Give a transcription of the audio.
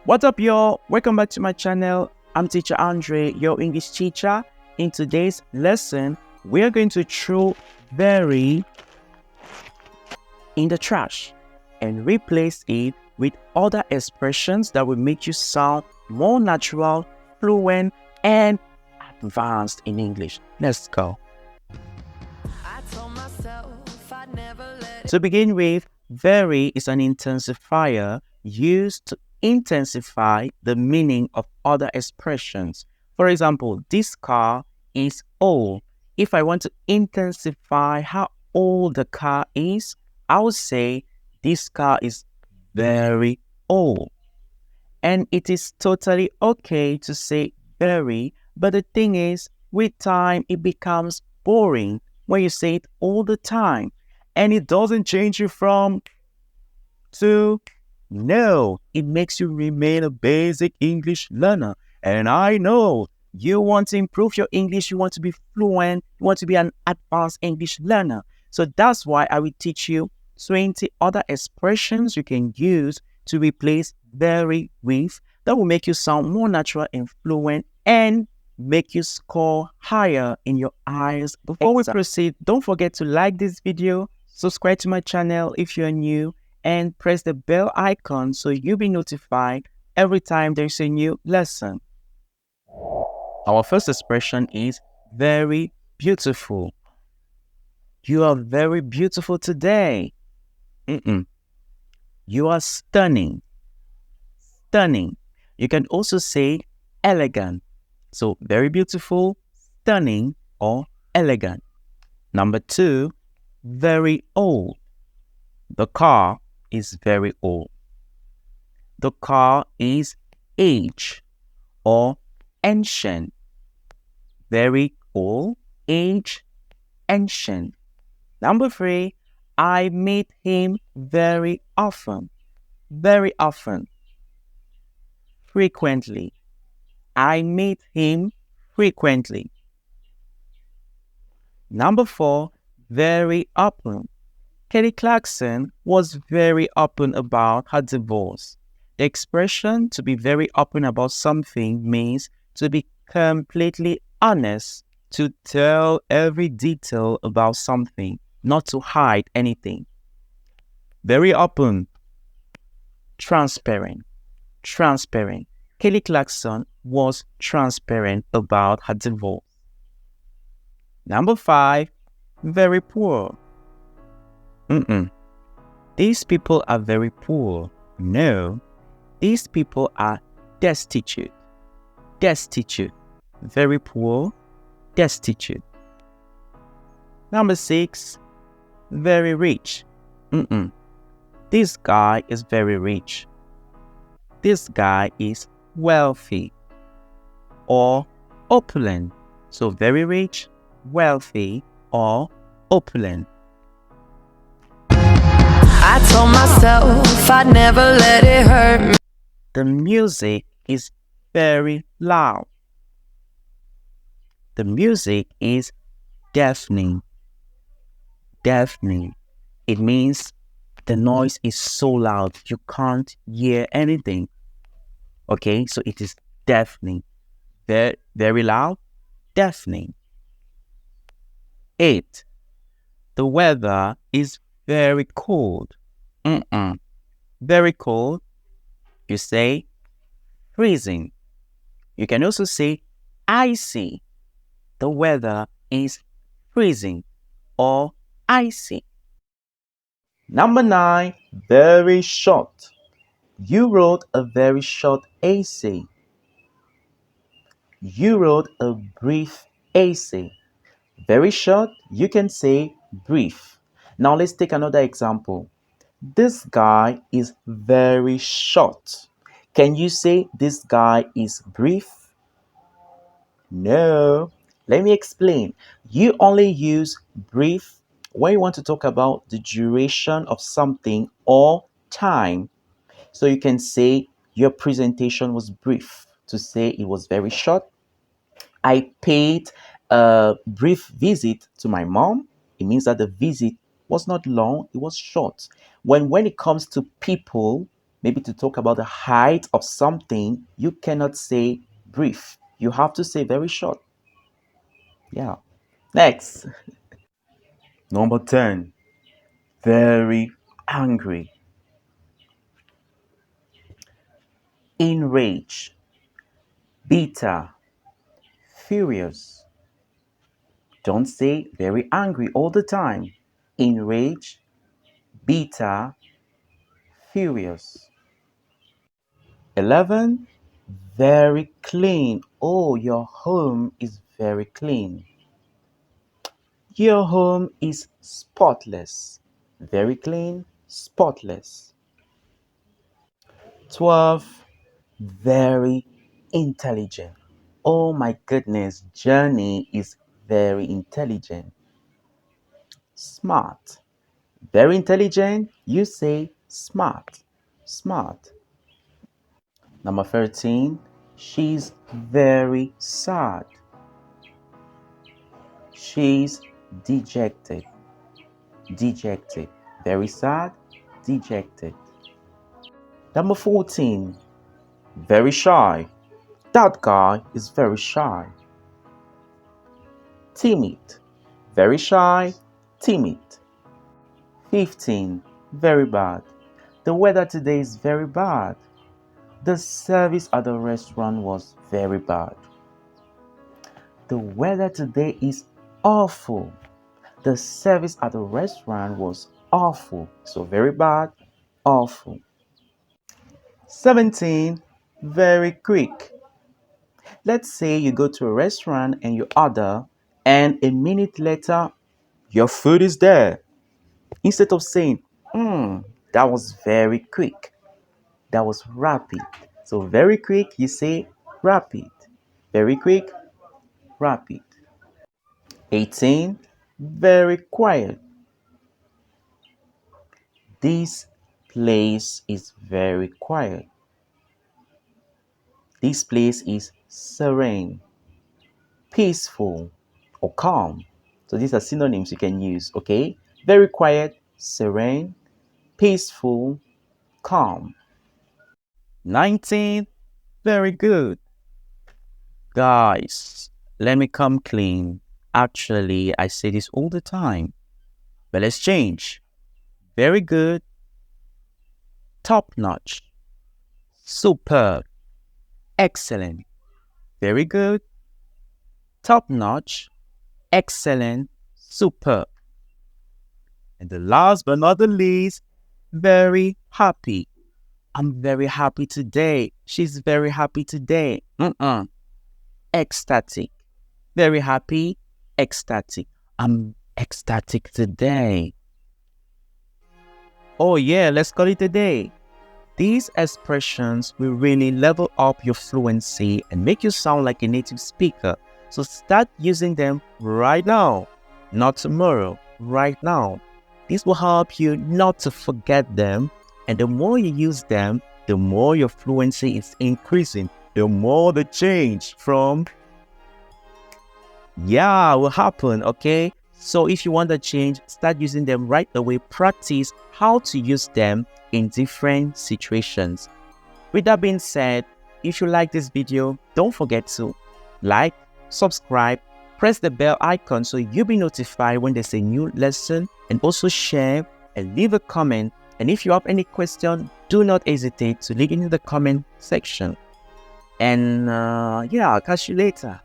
What's up, y'all? Welcome back to my channel. I'm teacher Andre, your English teacher. In today's lesson, we're going to throw very in the trash and replace it with other expressions that will make you sound more natural, fluent, and advanced in English. Let's go. To begin with, very is an intensifier used to intensify the meaning of other expressions. For example, this car is old. If I want to intensify how old the car is, I would say this car is very old. And it is totally okay to say very, but the thing is, with time, it becomes boring when you say it all the time. And it doesn't change you from to no. It makes you remain a basic English learner. And I know you want to improve your English, you want to be fluent, you want to be an advanced English learner. So that's why I will teach you 20 other expressions you can use to replace very with that will make you sound more natural and fluent and make you score higher in your eyes. Before we proceed, don't forget to like this video, subscribe to my channel if you're new, and press the bell icon so you'll be notified every time there's a new lesson. Our first expression is very beautiful. You are very beautiful today. You are stunning. Stunning. You can also say elegant. So very beautiful, stunning, or elegant. Number 2, very old. The car is very old. The car is aged or ancient. Very old, aged, ancient. Number 3, I meet him very often. Very often. Frequently. I meet him frequently. Number 4, very open. Kelly Clarkson was very open about her divorce. The expression to be very open about something means to be completely honest, to tell every detail about something, not to hide anything. Very open. Transparent. Transparent. Kelly Clarkson was transparent about her divorce. Number 5, very poor. These people are very poor. No, these people are destitute. Destitute. Very poor, destitute. Number 6, very rich. This guy is very rich. This guy is wealthy or opulent. So very rich, wealthy, or opulent. I told myself I'd never let it hurt me. The music is very loud. The music is deafening. Deafening. It means the noise is so loud you can't hear anything. Okay, so it is deafening. Very, very loud, deafening. 8. The weather is very cold. Very cold. You say freezing. You can also say icy. The weather is freezing or icy. Number 9, very short. You wrote a very short essay. You wrote a brief essay. Very short, you can say brief. Now let's take another example. This guy is very short. Can you say this guy is brief? No. Let me explain. You only use brief when you want to talk about the duration of something or time. So you can say your presentation was brief to say it was very short. I paid a brief visit to my mom. It means that the visit was not long, it was short. When it comes to people, Maybe to talk about the height of something, you cannot say brief. You have to say very short. Yeah. Next. Number 10. Very angry. Enraged. Bitter. Furious. Don't say very angry all the time. Enraged. Bitter. Furious. 11. Very clean. Oh, your home is very clean. Your home is spotless. Very clean, spotless. 12. Very intelligent. Oh my goodness, Journey is very intelligent. Smart. Very intelligent, you say smart. Smart. Number 13. She's very sad. She's dejected. Dejected. Very sad, dejected. Number 14. Very shy. That guy is very shy. Timid. Very shy, timid. 15. Very bad. The weather today is very bad. The service at the restaurant was very bad. The weather today is awful. The service at the restaurant was awful. So very bad, awful. 17. Very quick. Let's say you go to a restaurant and you order, and a minute later, your food is there. Instead of saying, that was very quick, that was rapid. So, very quick, you say rapid. Very quick, rapid. 18. Very quiet. This place is very quiet. This place is serene, peaceful, or calm. So these are synonyms you can use, okay? Very quiet, serene, peaceful, calm. 19. Very good. Guys, let me come clean. Actually, I say this all the time. But let's change. Very good, top notch, superb, excellent. Very good, top notch, excellent, superb. And the last but not the least, very happy. I'm very happy today. She's very happy today. Ecstatic. Very happy, ecstatic. I'm ecstatic today. Oh yeah, let's call it a day. These expressions will really level up your fluency and make you sound like a native speaker. So start using them right now, not tomorrow, right now. This will help you not to forget them, and the more you use them, the more your fluency is increasing, the more the change from will happen, okay? So if you want the change, start using them right away. Practice how to use them in different situations. With that being said, if you like this video, don't forget to like, subscribe, press the bell icon so you'll be notified when there's a new lesson, and also share and leave a comment. And if you have any question, do not hesitate to leave it in the comment section. And I'll catch you later.